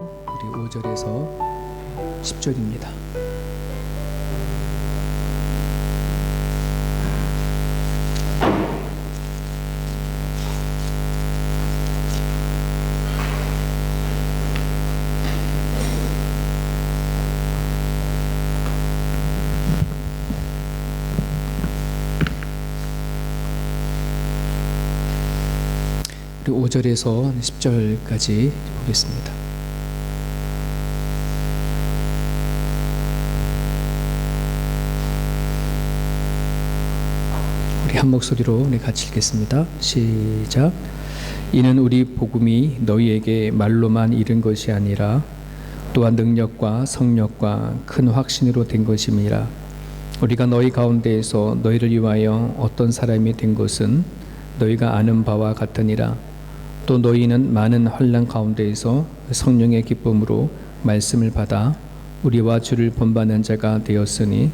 우리 5절에서 10절입니다. 우리 5절에서 10절까지 보겠습니다. 우리 한 목소리로 같이 읽겠습니다. 시작. 이는 우리 복음이 너희에게 말로만 이른 것이 아니라 또한 능력과 성령과 큰 확신으로 된 것임이라. 우리가 너희 가운데에서 너희를 위하여 어떤 사람이 된 것은 너희가 아는 바와 같으니라. 또 너희는 많은 환난 가운데에서 성령의 기쁨으로 말씀을 받아 우리와 주를 본받는 자가 되었으니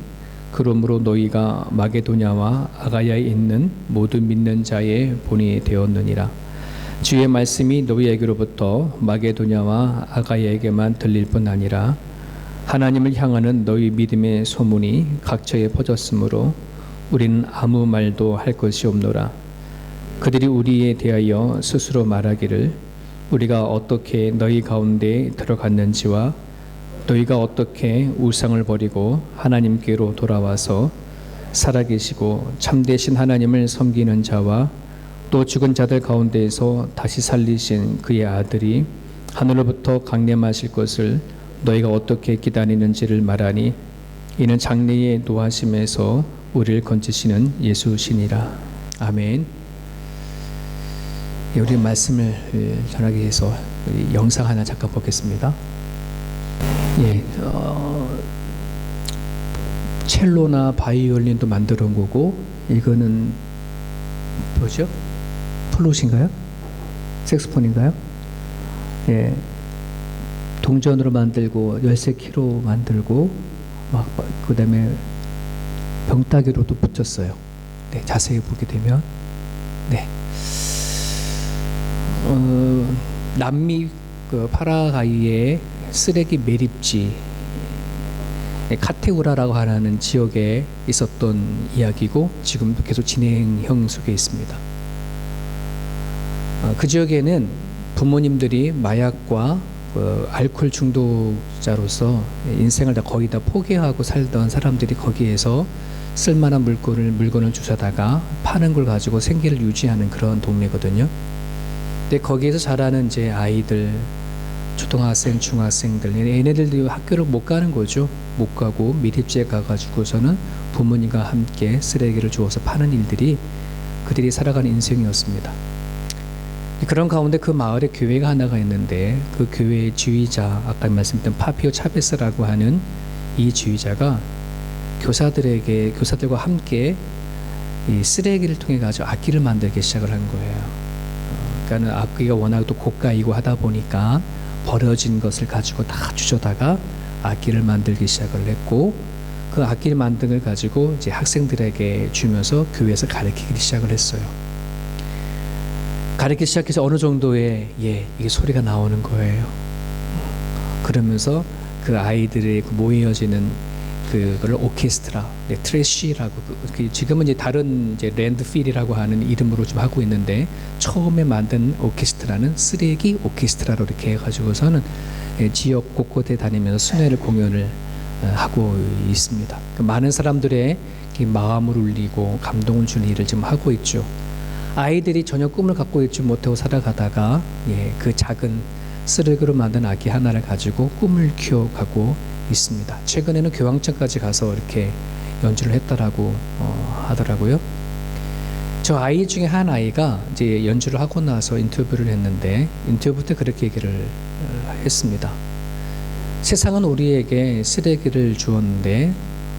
그러므로 너희가 마게도냐와 아가야에 있는 모든 믿는 자의 본이 되었느니라. 주의 말씀이 너희에게로부터 마게도냐와 아가야에게만 들릴 뿐 아니라 하나님을 향하는 너희 믿음의 소문이 각처에 퍼졌으므로 우리는 아무 말도 할 것이 없노라. 그들이 우리에 대하여 스스로 말하기를 우리가 어떻게 너희 가운데 들어갔는지와 너희가 어떻게 우상을 버리고 하나님께로 돌아와서 살아계시고 참되신 하나님을 섬기는 자와 또 죽은 자들 가운데에서 다시 살리신 그의 아들이 하늘로부터 강림하실 것을 너희가 어떻게 기다리는지를 말하니 이는 장래의 노하심에서 우리를 건지시는 예수시니라. 아멘. 우리 말씀을 전하기 위해서 영상 하나 잠깐 보겠습니다. 첼로나 바이올린도 만들어 온 거고, 이거는 뭐죠? 플룻인가요? 색소폰인가요? 동전으로 만들고 13키로 만들고 그 다음에 병따개로도 붙였어요. 자세히 보게 되면 남미 파라과이의 쓰레기 매립지 카테우라라고 하는 지역에 있었던 이야기고 지금도 계속 진행형 속에 있습니다. 그 지역에는 부모님들이 마약과 알코올 중독자로서 인생을 거의 다 포기하고 살던 사람들이 거기에서 쓸만한 물건을 주워다가 파는 걸 가지고 생계를 유지하는 그런 동네거든요. 근데 거기에서 자라는 이제 아이들, 초등학생, 중학생들, 얘네들도 학교를 못 가는 거죠. 못 가고 미립지에 가가지고서는 부모님과 함께 쓰레기를 주워서 파는 일들이 그들이 살아가는 인생이었습니다. 그런 가운데 그 마을에 교회가 하나가 있는데 그 교회의 지휘자, 아까 말씀드린 파피오 차베스라고 하는 이 지휘자가 교사들과 함께 이 쓰레기를 통해 가지고 악기를 만들기 시작을 한 거예요. 그러니까는 악기가 워낙 또 고가이고 하다 보니까 버려진 것을 가지고 다 주워다가 악기를 만들기 시작을 했고, 그 악기를 만든 걸 가지고 이제 학생들에게 주면서 교회에서 가르치기 시작을 했어요. 가르치기 시작해서 어느 정도의 이게 소리가 나오는 거예요. 그러면서 그 아이들이 모여지는 그걸 오케스트라, 트래쉬라고, 지금은 이제 다른 이제 랜드필이라고 하는 이름으로 좀 하고 있는데, 처음에 만든 오케스트라는 쓰레기 오케스트라로 이렇게 해가지고서는 지역 곳곳에 다니면서 순회를 공연을 하고 있습니다. 많은 사람들의 마음을 울리고 감동을 주는 일을 지금 하고 있죠. 아이들이 전혀 꿈을 갖고 있지 못하고 살아가다가 그 작은 쓰레기로 만든 악기 하나를 가지고 꿈을 키워가고 있습니다. 최근에는 교황청까지 가서 이렇게 연주를 했다라고 하더라고요. 저 아이 중에 한 아이가 이제 연주를 하고 나서 인터뷰를 했는데, 인터뷰 때 그렇게 얘기를 했습니다. 세상은 우리에게 쓰레기를 주었는데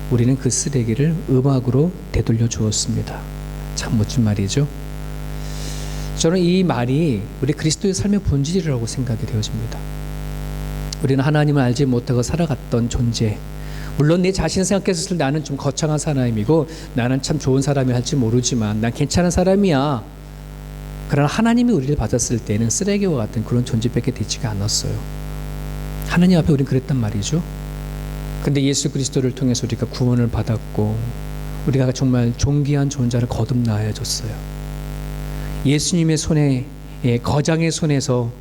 우리는 그 쓰레기를 음악으로 되돌려 주었습니다. 참 멋진 말이죠. 저는 이 말이 우리 그리스도의 삶의 본질이라고 생각이 되어집니다. 우리는 하나님을 알지 못하고 살아갔던 존재, 물론 내 자신 생각했을 때 나는 좀 거창한 사람이고 나는 참 좋은 사람이 할지 모르지만 난 괜찮은 사람이야. 그러나 하나님이 우리를 받았을 때는 쓰레기와 같은 그런 존재밖에 되지가 않았어요. 하나님 앞에 우리는 그랬단 말이죠. 근데 예수 그리스도를 통해서 우리가 구원을 받았고 우리가 정말 존귀한 존재를 거듭나여졌어요. 예수님의 손에, 거장의 손에서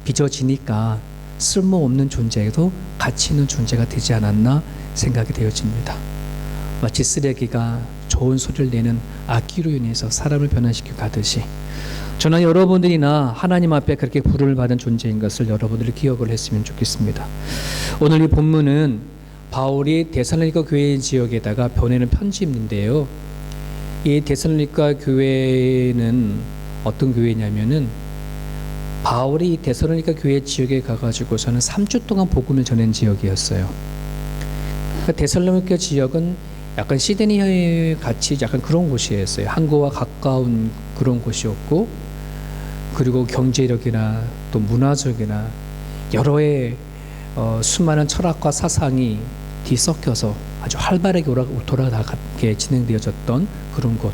빚어지니까 쓸모없는 존재에도 가치 있는 존재가 되지 않았나 생각이 되어집니다. 마치 쓰레기가 좋은 소리를 내는 악기로 인해서 사람을 변화시켜 가듯이 저는 여러분들이나 하나님 앞에 그렇게 부름을 받은 존재인 것을 여러분들이 기억을 했으면 좋겠습니다. 오늘 이 본문은 바울이 데살로니가 교회 지역에다가 보내는 편지인데요. 이 데살로니가 교회는 어떤 교회냐면은 바울이 데살로니가 교회 지역에 가가지고서는 3주 동안 복음을 전한 지역이었어요. 그러니까 데살로니가 지역은 약간 시드니 같이 약간 그런 곳이었어요. 한국과 가까운 그런 곳이었고, 그리고 경제력이나 또 문화적이나 여러의 수많은 철학과 사상이 뒤섞여서 아주 활발하게 돌아가게 진행되어졌던 그런 곳.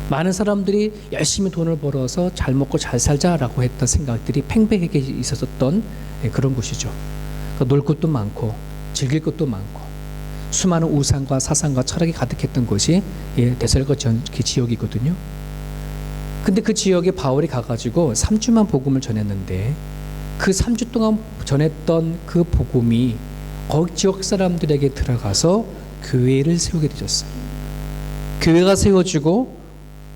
많은 사람들이 열심히 돈을 벌어서 잘 먹고 잘 살자라고 했던 생각들이 팽배하게 있었던 그런 곳이죠. 놀 것도 많고 즐길 것도 많고 수많은 우상과 사상과 철학이 가득했던 곳이 데살로니가 지역이거든요. 근데 그 지역에 바울이 가가지고 3주만 복음을 전했는데 그 3주 동안 전했던 그 복음이 거기 지역 사람들에게 들어가서 교회를 세우게 되었어요. 교회가 세워지고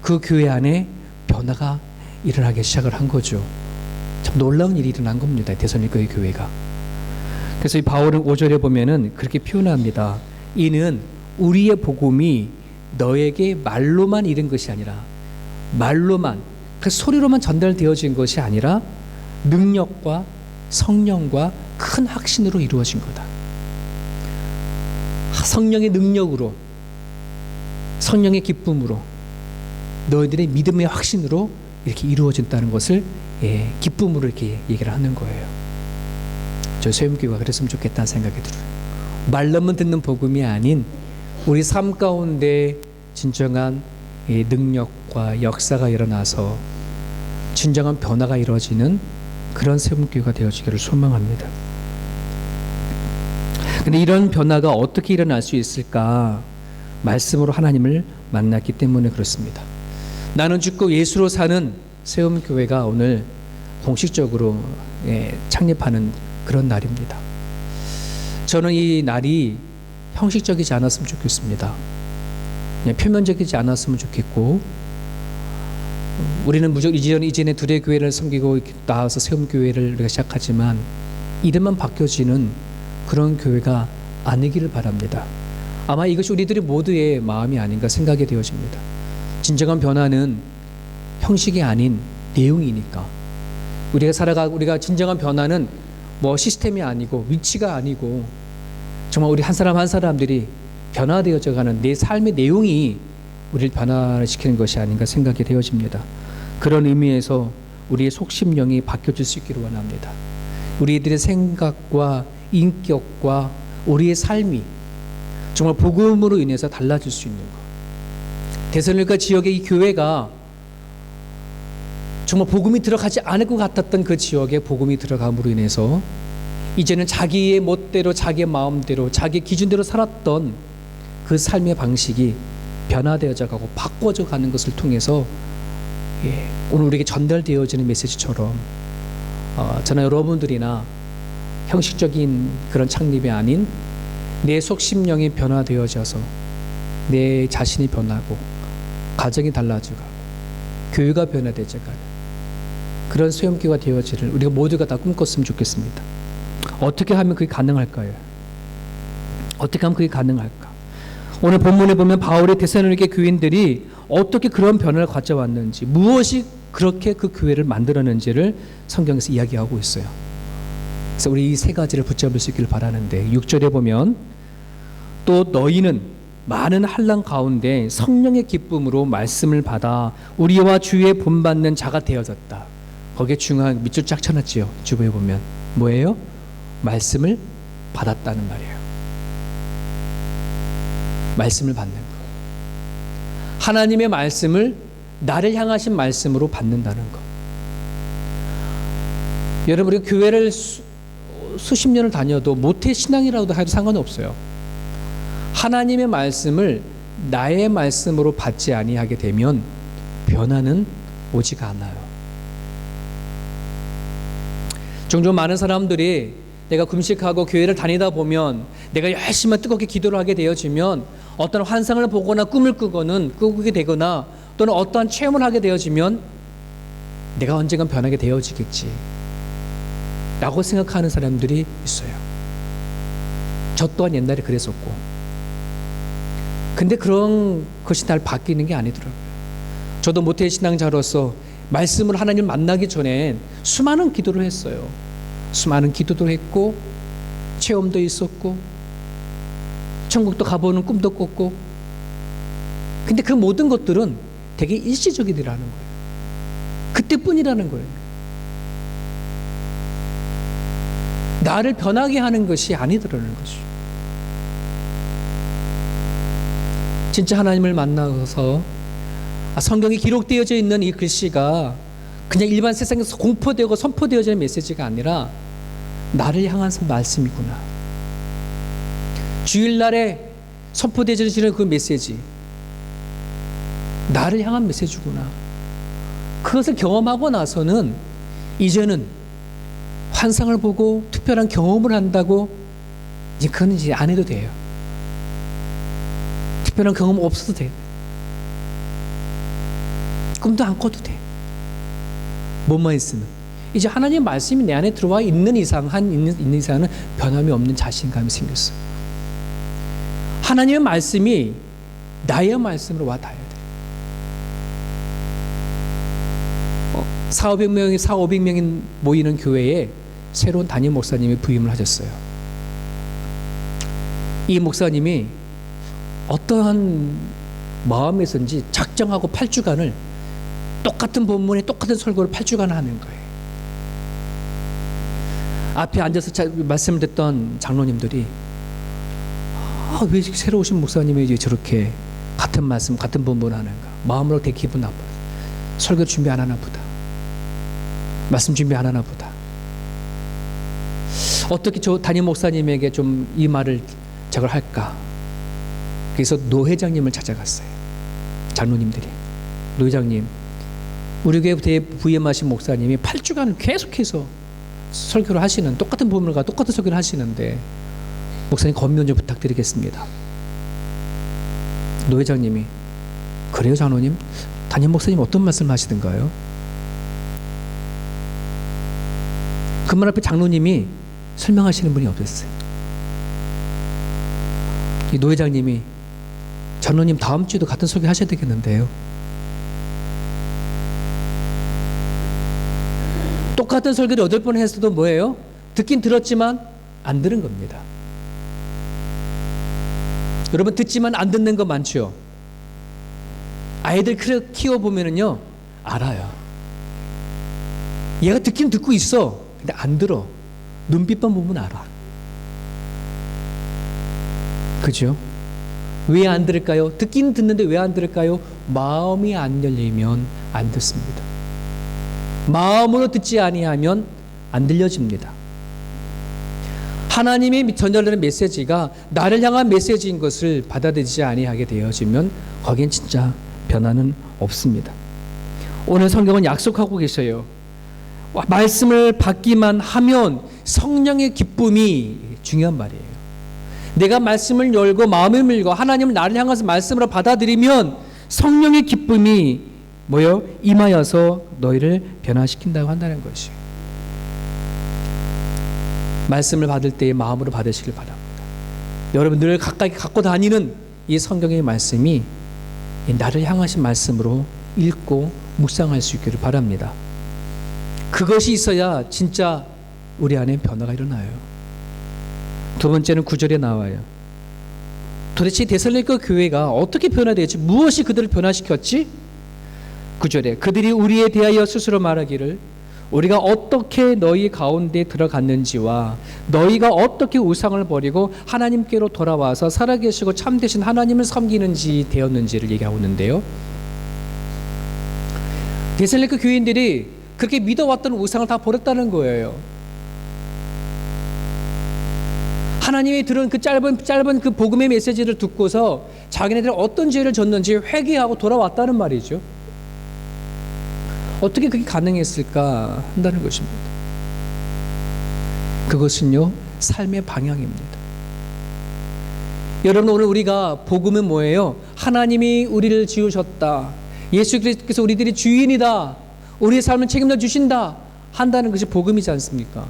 그 교회 안에 변화가 일어나기 시작을 한 거죠. 참 놀라운 일이 일어난 겁니다. 데살로니가의 교회가. 그래서 이 바울은 5절에 보면은 그렇게 표현합니다. 이는 우리의 복음이 너에게 말로만 이른 것이 아니라 말로만 그 소리로만 전달되어진 것이 아니라 능력과 성령과 큰 확신으로 이루어진 거다. 성령의 능력으로, 성령의 기쁨으로, 너희들의 믿음의 확신으로 이렇게 이루어진다는 것을 기쁨으로 이렇게 얘기를 하는 거예요. 저 세움교회가 그랬으면 좋겠다는 생각이 들어요. 말로만 듣는 복음이 아닌 우리 삶 가운데 진정한 능력과 역사가 일어나서 진정한 변화가 이루어지는 그런 세움교회가 되어지기를 소망합니다. 근데 이런 변화가 어떻게 일어날 수 있을까? 말씀으로 하나님을 만났기 때문에 그렇습니다. 나는 죽고 예수로 사는 세움교회가 오늘 공식적으로 창립하는 그런 날입니다. 저는 이 날이 형식적이지 않았으면 좋겠습니다. 그냥 표면적이지 않았으면 좋겠고, 우리는 무조건 이전에 둘의 교회를 섬기고 나와서 세움교회를 우리가 시작하지만 이름만 바뀌어지는 그런 교회가 아니기를 바랍니다. 아마 이것이 우리들이 모두의 마음이 아닌가 생각이 되어집니다. 진정한 변화는 형식이 아닌 내용이니까. 우리가 진정한 변화는 뭐 시스템이 아니고 위치가 아니고 정말 우리 한 사람 한 사람들이 변화되어져 가는 내 삶의 내용이 우리를 변화시키는 것이 아닌가 생각이 되어집니다. 그런 의미에서 우리의 속심령이 바뀌어질 수 있기를 원합니다. 우리들의 생각과 인격과 우리의 삶이 정말 복음으로 인해서 달라질 수 있는 것. 데살로니가 지역의 이 교회가 정말 복음이 들어가지 않을 것 같았던 그 지역에 복음이 들어감으로 인해서 이제는 자기의 멋대로 자기의 마음대로 자기의 기준대로 살았던 그 삶의 방식이 변화되어져 가고 바꿔져 가는 것을 통해서 오늘 우리에게 전달되어지는 메시지처럼 저는 여러분들이나 형식적인 그런 창립이 아닌 내 속심령이 변화되어져서 내 자신이 변하고 가정이 달라져가고 교회가 변화되어져 가는 그런 수용기가 되어지를 우리가 모두가 다 꿈꿨으면 좋겠습니다. 어떻게 하면 그게 가능할까요? 어떻게 하면 그게 가능할까? 오늘 본문에 보면 바울의 데살로니가 교인들이 어떻게 그런 변화를 가져왔는지, 무엇이 그렇게 그 교회를 만들었는지를 성경에서 이야기하고 있어요. 그래서 우리 이 세 가지를 붙잡을 수 있기를 바라는데 6절에 보면 또 너희는 많은 환난 가운데 성령의 기쁨으로 말씀을 받아 우리와 주의 본받는 자가 되어졌다. 거기에 중요한 밑줄 쫙 쳐놨지요. 주부에 보면 뭐예요? 말씀을 받았다는 말이에요. 말씀을 받는 것. 하나님의 말씀을 나를 향하신 말씀으로 받는다는 것. 여러분, 우리가 교회를 수십 년을 다녀도 모태 신앙이라고도 해도 상관없어요. 하나님의 말씀을 나의 말씀으로 받지 아니하게 되면 변화는 오지가 않아요. 종종 많은 사람들이 내가 금식하고 교회를 다니다 보면 내가 열심히 뜨겁게 기도를 하게 되어지면 어떤 환상을 보거나 꿈을 꾸게 되거나 또는 어떠한 체험을 하게 되어지면 내가 언젠간 변하게 되어지겠지 라고 생각하는 사람들이 있어요. 저 또한 옛날에 그랬었고, 근데 그런 것이 날 바뀌는 게 아니더라고요. 저도 모태신앙자로서 말씀을 하나님을 만나기 전에 수많은 기도를 했어요. 수많은 기도도 했고 체험도 있었고 천국도 가보는 꿈도 꿨고, 근데 그 모든 것들은 되게 일시적이라는 거예요. 그때뿐이라는 거예요. 나를 변하게 하는 것이 아니더라는 것이죠. 진짜 하나님을 만나서 성경이 기록되어져 있는 이 글씨가 그냥 일반 세상에서 공포되고 선포되어지는 메시지가 아니라 나를 향한 말씀이구나. 주일날에 선포되어지는 그 메시지, 나를 향한 메시지구나. 그것을 경험하고 나서는 이제는 환상을 보고 특별한 경험을 한다고 이제 그건 이제 안 해도 돼요. 특별한 경험 없어도 돼. 꿈도 안 꿔도 돼. 뭐만 있으면 이제 하나님의 말씀이 내 안에 들어와 있는 이상은 변함이 없는 자신감이 생겼어. 하나님의 말씀이 나의 말씀으로 와 닿아야 돼. 400명이 모이는 교회에 새로운 담임 목사님이 부임을 하셨어요. 이 목사님이 어떠한 마음에서인지 작정하고 8주간을 똑같은 본문에 똑같은 설교를 8주간 하는 거예요. 앞에 앉아서 말씀을 듣던 장로님들이 왜 새로 오신 목사님이 이제 저렇게 같은 말씀 같은 본문을 하는가, 마음으로 되게 기분 나빠. 설교 준비 안 하나 보다. 말씀 준비 안 하나 보다. 어떻게 저 담임 목사님에게 좀 이 말을 저걸 할까. 그래서 노 회장님을 찾아갔어요. 장로님들이, 노 회장님, 우리 교회 부임하신 목사님이 8주간 계속해서 설교를 하시는, 똑같은 본문과 똑같은 설교를 하시는데 목사님 권면 좀 부탁드리겠습니다. 노 회장님이, 그래요 장로님? 담임 목사님 어떤 말씀 하시던가요? 그 말 앞에 장로님이 설명하시는 분이 없었어요. 이 노 회장님이, 장로님 다음 주에도 같은 설교 하셔야 되겠는데요. 똑같은 설교를 8번 했어도 뭐예요? 듣긴 들었지만 안 들은 겁니다. 여러분, 듣지만 안 듣는 거 많죠? 아이들 키워보면은요 알아요. 얘가 듣긴 듣고 있어. 근데 안 들어. 눈빛만 보면 알아. 그죠? 왜 안 들을까요? 듣긴 듣는데 왜 안 들을까요? 마음이 안 열리면 안 듣습니다. 마음으로 듣지 아니하면 안 들려집니다. 하나님이 전달하는 메시지가 나를 향한 메시지인 것을 받아들이지 아니하게 되어지면 거기엔 진짜 변화는 없습니다. 오늘 성경은 약속하고 계셔요. 말씀을 받기만 하면 성령의 기쁨이 중요한 말이에요. 내가 말씀을 열고 마음을 열고 하나님을 나를 향해서 말씀으로 받아들이면 성령의 기쁨이 뭐요? 임하여서 너희를 변화시킨다고 한다는 것이에요. 말씀을 받을 때의 마음으로 받으시길 바랍니다. 여러분 늘 가까이 갖고 다니는 이 성경의 말씀이 나를 향하신 말씀으로 읽고 묵상할 수 있기를 바랍니다. 그것이 있어야 진짜 우리 안에 변화가 일어나요. 두 번째는 9절에 나와요. 도대체 데살로니가 교회가 어떻게 변화되었지? 무엇이 그들을 변화시켰지? 9절에 그들이 우리에 대하여 스스로 말하기를 우리가 어떻게 너희 가운데 들어갔는지와 너희가 어떻게 우상을 버리고 하나님께로 돌아와서 살아계시고 참되신 하나님을 섬기는지 되었는지를 얘기하고 있는데요. 데살로니가 교인들이 그렇게 믿어왔던 우상을 다 버렸다는 거예요. 하나님이 들은 그 짧은 그 복음의 메시지를 듣고서 자기네들 어떤 죄를 졌는지 회개하고 돌아왔다는 말이죠. 어떻게 그게 가능했을까 한다는 것입니다. 그것은요, 삶의 방향입니다. 여러분, 오늘 우리가 복음은 뭐예요? 하나님이 우리를 지으셨다. 예수 그리스도께서 우리들이 주인이다. 우리의 삶을 책임져 주신다. 한다는 것이 복음이지 않습니까?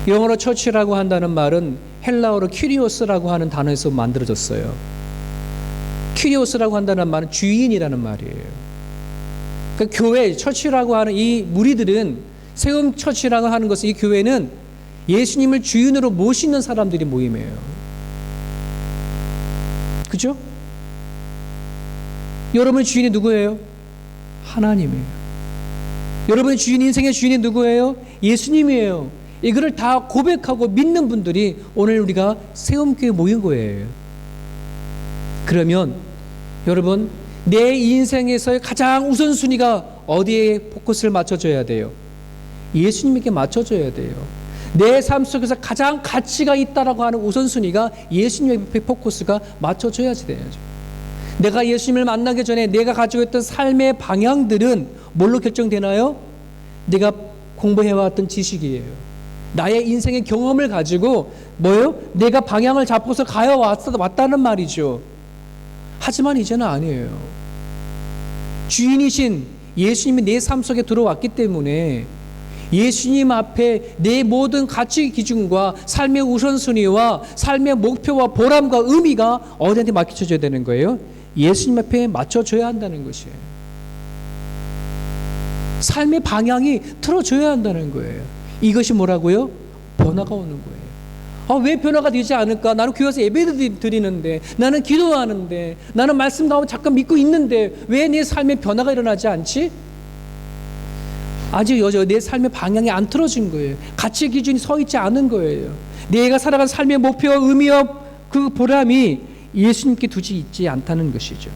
영어로 처치라고 한다는 말은 헬라어로 큐리오스라고 하는 단어에서 만들어졌어요. 큐리오스라고 한다는 말은 주인이라는 말이에요. 그러니까 교회, 처치라고 하는 이 무리들은, 세움 처치라고 하는 것은, 이 교회는 예수님을 주인으로 모시는 사람들이 모임이에요. 그죠? 여러분의 주인이 누구예요? 하나님이에요. 여러분의 주인, 인생의 주인이 누구예요? 예수님이에요. 이거를 다 고백하고 믿는 분들이 오늘 우리가 세움교회에 모인 거예요. 그러면 여러분, 내 인생에서의 가장 우선순위가 어디에 포커스를 맞춰줘야 돼요? 예수님에게 맞춰줘야 돼요. 내 삶 속에서 가장 가치가 있다라고 하는 우선순위가 예수님의 포커스가 맞춰줘야지 돼야죠. 내가 예수님을 만나기 전에 내가 가지고 있던 삶의 방향들은 뭘로 결정되나요? 내가 공부해왔던 지식이에요. 나의 인생의 경험을 가지고 뭐예요? 내가 방향을 잡고서 왔다는 말이죠. 하지만 이제는 아니에요. 주인이신 예수님이 내 삶 속에 들어왔기 때문에 예수님 앞에 내 모든 가치 기준과 삶의 우선순위와 삶의 목표와 보람과 의미가 어디한테 맡겨져야 되는 거예요? 예수님 앞에 맞춰줘야 한다는 것이에요. 삶의 방향이 틀어줘야 한다는 거예요. 이것이 뭐라고요? 변화가 오는 거예요. 왜 변화가 되지 않을까? 나는 교회에서 예배도 드리는데, 나는 기도하는데, 나는 말씀 가운데 잠깐 믿고 있는데 왜 내 삶에 변화가 일어나지 않지? 아직 내 삶의 방향이 안 틀어진 거예요. 가치 기준이 서 있지 않은 거예요. 내가 살아간 삶의 목표와 의미와 그 보람이 예수님께 두지 있지 않다는 것이죠.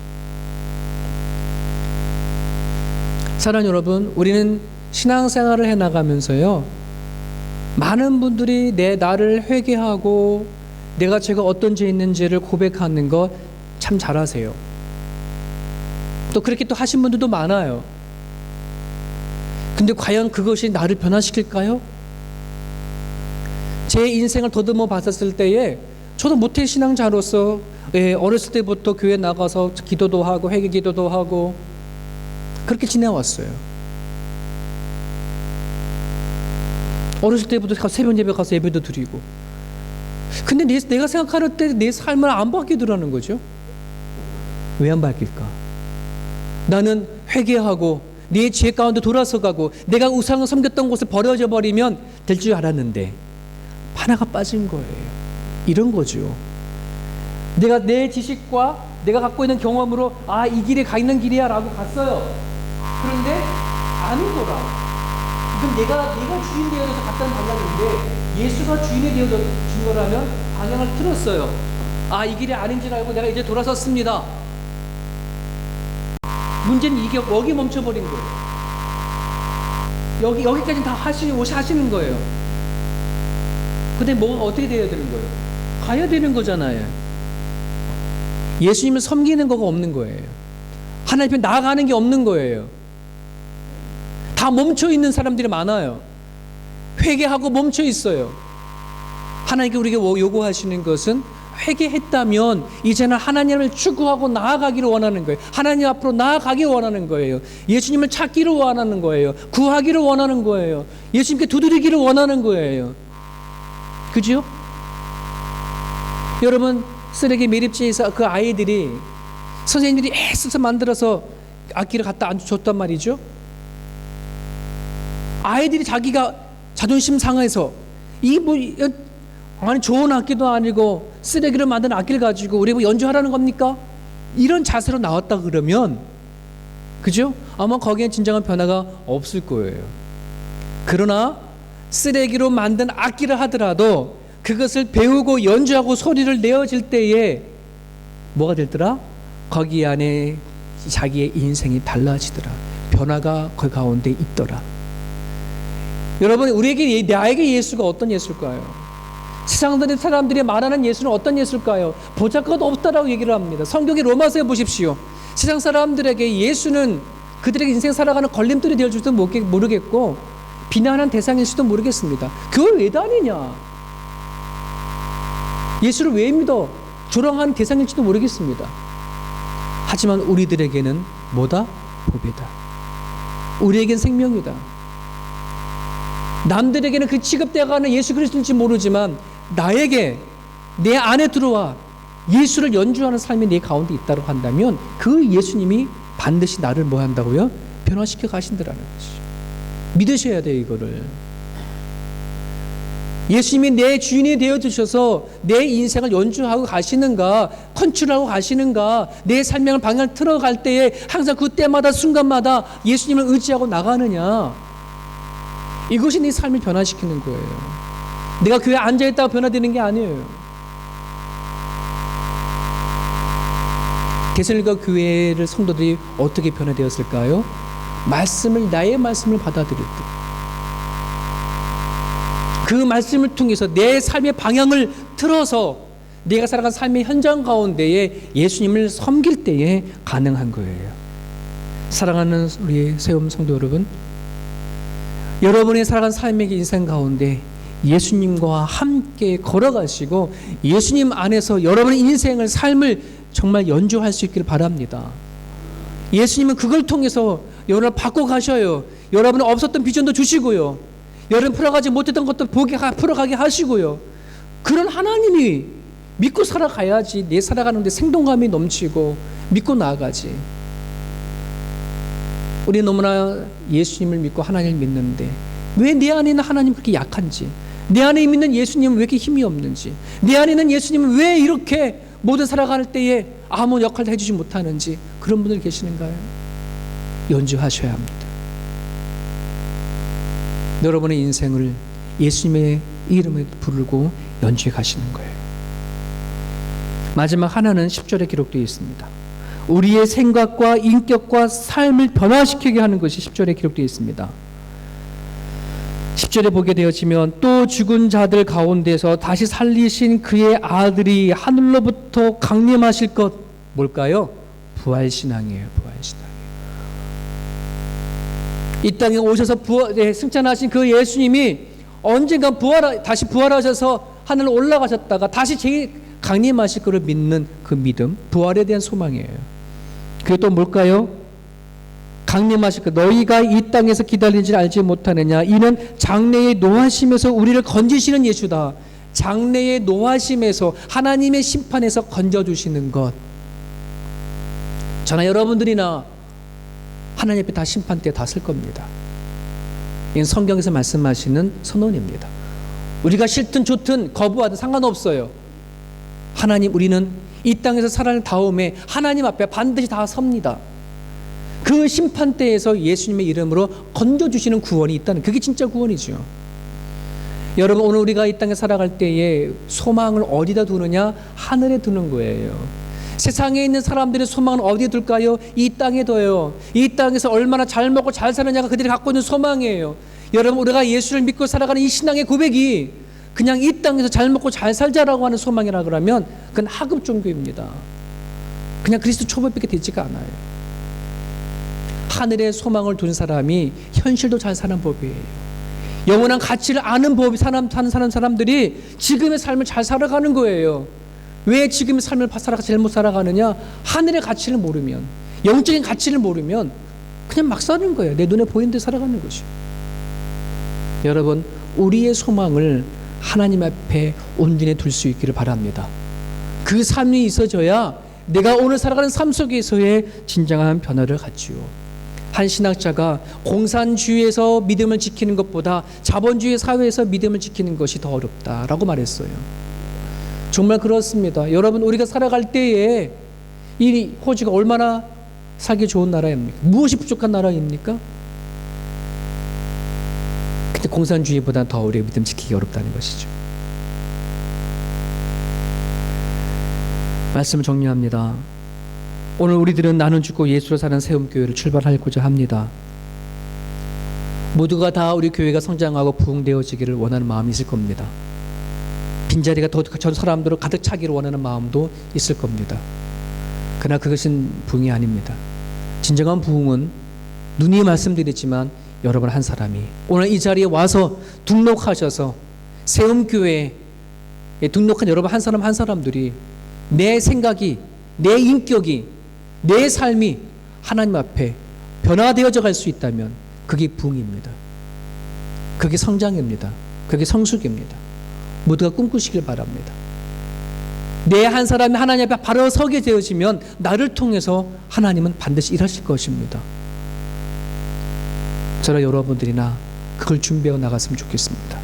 사랑하는 여러분, 우리는 신앙생활을 해나가면서요, 많은 분들이 나를 회개하고 내가 제가 어떤 죄 있는지를 고백하는 거 참 잘하세요. 또 그렇게 또 하신 분들도 많아요. 근데 과연 그것이 나를 변화시킬까요? 제 인생을 더듬어 봤었을 때에 저도 모태 신앙자로서 어렸을 때부터 교회 나가서 기도도 하고 회개 기도도 하고 그렇게 지내왔어요. 어렸을 때부터 새벽 예배 가서 예배도 드리고. 근데 내가 생각할 때 내 삶을 안 바뀌더라는 거죠. 왜 안 바뀔까? 나는 회개하고 내 죄 가운데 돌아서가고 내가 우상을 섬겼던 곳을 버려져 버리면 될 줄 알았는데 하나가 빠진 거예요. 이런 거죠. 내가 내 지식과 내가 갖고 있는 경험으로 이 길에 가 있는 길이야 라고 갔어요. 그런데 아니더라. 그럼 내가 주인 되어서 갔다는 방향인데 예수가 주인이 되어준 거라면 방향을 틀었어요. 이 길이 아닌 줄 알고 내가 이제 돌아섰습니다. 문제는 이게 여기 멈춰버린 거예요. 여기까지 다 하시는 거예요. 근데 뭐가 어떻게 돼야 되는 거예요? 가야 되는 거잖아요. 예수님을 섬기는 거가 없는 거예요. 하나님 앞에 나아가는 게 없는 거예요. 다 멈춰 있는 사람들이 많아요. 회개하고 멈춰 있어요. 하나님께 우리에게 요구하시는 것은 회개했다면 이제는 하나님을 추구하고 나아가기를 원하는 거예요. 하나님 앞으로 나아가기 원하는 거예요. 예수님을 찾기를 원하는 거예요. 구하기를 원하는 거예요. 예수님께 두드리기를 원하는 거예요. 그죠? 여러분, 쓰레기 매립지에서 그 아이들이 선생님들이 애써서 만들어서 악기를 갖다 줬단 말이죠. 아이들이 자기가 자존심 상해서 아니 좋은 악기도 아니고 쓰레기를 만든 악기를 가지고 우리 연주하라는 겁니까? 이런 자세로 나왔다 그러면 그죠? 아마 거기엔 진정한 변화가 없을 거예요. 그러나 쓰레기로 만든 악기를 하더라도 그것을 배우고 연주하고 소리를 내어질 때에 뭐가 되더라? 거기 안에 자기의 인생이 달라지더라. 변화가 그 가운데 있더라. 여러분, 나에게 예수가 어떤 예수일까요? 세상 사람들이 말하는 예수는 어떤 예수일까요? 보잘것 없다라고 얘기를 합니다. 성경의 로마서에 보십시오. 세상 사람들에게 예수는 그들의 인생 살아가는 걸림돌이 될 줄도 모르겠고 비난한 대상일 수도 모르겠습니다. 교회 왜 다니냐? 예수를 왜 믿어? 조롱하는 대상일지도 모르겠습니다. 하지만 우리들에게는 뭐다? 복이다. 우리에겐 생명이다. 남들에게는 그 취급되어가는 예수 그리스도인지 모르지만 나에게 내 안에 들어와 예수를 연주하는 삶이 내 가운데 있다고 한다면 그 예수님이 반드시 나를 뭐 한다고요? 변화시켜 가신다라는 거지. 믿으셔야 돼요, 이거를. 예수님이 내 주인이 되어주셔서 내 인생을 연주하고 가시는가, 컨트롤하고 가시는가, 내 삶의 방향을 틀어갈 때에 항상 그때마다 순간마다 예수님을 의지하고 나가느냐, 이것이 네 삶을 변화시키는 거예요. 내가 교회에 앉아있다가 변화되는 게 아니에요. 데살로니가 교회를 성도들이 어떻게 변화되었을까요? 나의 말씀을 받아들일 때, 그 말씀을 통해서 내 삶의 방향을 틀어서 내가 살아간 삶의 현장 가운데에 예수님을 섬길 때에 가능한 거예요. 사랑하는 우리 세움 성도 여러분, 여러분의 살아간 삶의 인생 가운데 예수님과 함께 걸어가시고 예수님 안에서 여러분의 인생을, 삶을 정말 연주할 수 있기를 바랍니다. 예수님은 그걸 통해서 여러분을 바꿔가셔요. 여러분의 없었던 비전도 주시고요, 여러분 풀어가지 못했던 것도 풀어가게 하시고요. 그런 하나님이 믿고 살아가야지 내 살아가는데 생동감이 넘치고 믿고 나아가지. 우리 너무나 예수님을 믿고 하나님을 믿는데 왜 내 안에 있는 하나님 그렇게 약한지, 내 안에 있는 예수님은 왜 이렇게 힘이 없는지, 내 안에 있는 예수님은 왜 이렇게 모든 살아갈 때에 아무 역할도 해주지 못하는지, 그런 분들 계시는가요? 연주하셔야 합니다. 여러분의 인생을 예수님의 이름을 부르고 연주해 가시는 거예요. 마지막 하나는 10절에 기록되어 있습니다. 우리의 생각과 인격과 삶을 변화시키게 하는 것이 10절에 기록되어 있습니다. 10절에 보게 되어지면 또 죽은 자들 가운데서 다시 살리신 그의 아들이 하늘로부터 강림하실 것, 뭘까요? 부활신앙이에요. 부활신앙이에요. 이 땅에 오셔서 승천하신 그 예수님이 언젠가 다시 부활하셔서 하늘로 올라가셨다가 다시 강림하실 것을 믿는 그 믿음, 부활에 대한 소망이에요. 그게 또 뭘까요? 강림하실 것, 너희가 이 땅에서 기다리는지 알지 못하느냐, 이는 장래의 노하심에서 우리를 건지시는 예수다. 장래의 노하심에서, 하나님의 심판에서 건져주시는 것. 저나 여러분들이나 하나님 앞에 다 심판 때 다 쓸 겁니다. 이건 성경에서 말씀하시는 선언입니다. 우리가 싫든 좋든 거부하든 상관없어요. 하나님, 우리는 이 땅에서 살아낸 다음에 하나님 앞에 반드시 다 섭니다. 그 심판대에서 예수님의 이름으로 건져주시는 구원이 있다는, 그게 진짜 구원이죠. 여러분, 오늘 우리가 이 땅에 살아갈 때에 소망을 어디다 두느냐? 하늘에 두는 거예요. 세상에 있는 사람들의 소망은 어디에 둘까요? 이 땅에 둬요. 이 땅에서 얼마나 잘 먹고 잘 사느냐가 그들이 갖고 있는 소망이에요. 여러분, 우리가 예수를 믿고 살아가는 이 신앙의 고백이 그냥 이 땅에서 잘 먹고 잘 살자라고 하는 소망이라 그러면 그건 하급 종교입니다. 그냥 그리스도 초보밖에 되지가 않아요. 하늘에 소망을 둔 사람이 현실도 잘 사는 법이에요. 영원한 가치를 아는 법이 사는 사람들이 지금의 삶을 잘 살아가는 거예요. 왜 지금의 삶을 잘못 살아가느냐? 하늘의 가치를 모르면, 영적인 가치를 모르면 그냥 막 사는 거예요. 내 눈에 보이는 데 살아가는 것이. 여러분, 우리의 소망을 하나님 앞에 온전히 둘 수 있기를 바랍니다. 그 삶이 있어져야 내가 오늘 살아가는 삶 속에서의 진정한 변화를 갖지요. 한 신학자가 공산주의에서 믿음을 지키는 것보다 자본주의 사회에서 믿음을 지키는 것이 더 어렵다라고 말했어요. 정말 그렇습니다. 여러분, 우리가 살아갈 때에 이 호주가 얼마나 살기 좋은 나라입니까? 무엇이 부족한 나라입니까? 근데 공산주의보다 더 우리의 믿음 지키기 어렵다는 것이죠. 말씀을 정리합니다. 오늘 우리들은 나는 죽고 예수로 사는 세움교회를 출발하고자 합니다. 모두가 다 우리 교회가 성장하고 부흥되어지기를 원하는 마음이 있을 겁니다. 빈자리가 더 저 사람들을 가득 차기를 원하는 마음도 있을 겁니다. 그러나 그것은 부흥이 아닙니다. 진정한 부흥은 누누이 말씀드렸지만 여러분 한 사람이 오늘 이 자리에 와서 등록하셔서 세움교회에 등록한 여러분 한 사람 한 사람들이 내 생각이, 내 인격이, 내 삶이 하나님 앞에 변화되어져 갈 수 있다면 그게 부흥입니다. 그게 성장입니다. 그게 성숙입니다. 모두가 꿈꾸시길 바랍니다. 내 한 사람이 하나님 앞에 바로 서게 되어지면 나를 통해서 하나님은 반드시 일하실 것입니다. 저와 여러분들이나 그걸 준비하고 나갔으면 좋겠습니다.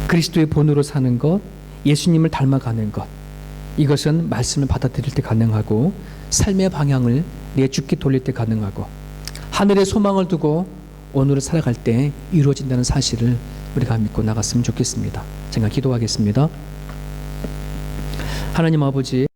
그리스도의 본으로 사는 것, 예수님을 닮아가는 것, 이것은 말씀을 받아들일 때 가능하고 삶의 방향을 내 주께 돌릴 때 가능하고 하늘의 소망을 두고 오늘을 살아갈 때 이루어진다는 사실을 우리가 믿고 나갔으면 좋겠습니다. 제가 기도하겠습니다. 하나님 아버지,